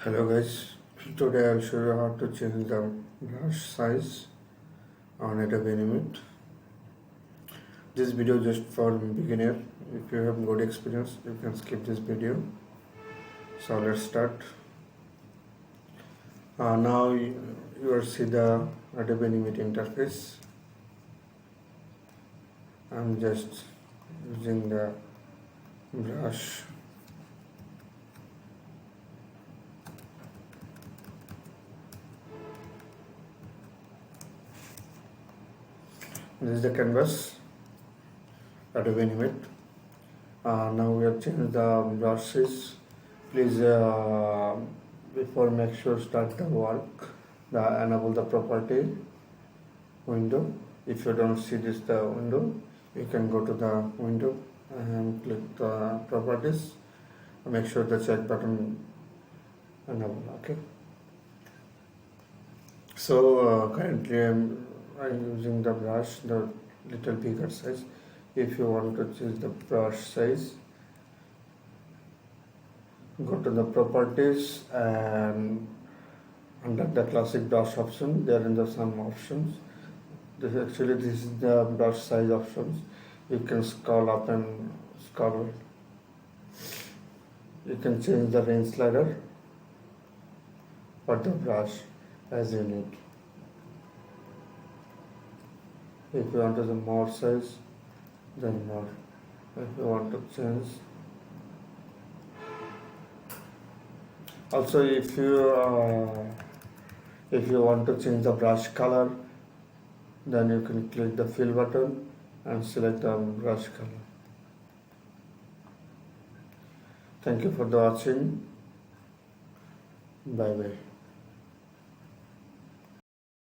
Hello guys, today I'll show you how to change the brush size on Adobe Animate. This video just for beginner. If you have good experience, you can skip this video. So let's start. Now you will see the Adobe Animate interface. I'm just using the brush. This is the canvas, Adobe Animate. Now we have changed the brushes. Please, before make sure start the work, enable the property window. If you don't see this the window, you can go to the window and click the properties. Make sure the check button enable. Okay. So currently I'm using the brush, the little bigger size. If you want to change the brush size, go to the properties and under the classic brush option, there are some options. This is the brush size options. You can scroll up and scroll. You can change the range slider for the brush as you need. If you want to the more size, then more. If you want to change, also if you want to change the brush color, then you can click the fill button and select the brush color. Thank you for the watching. Bye bye.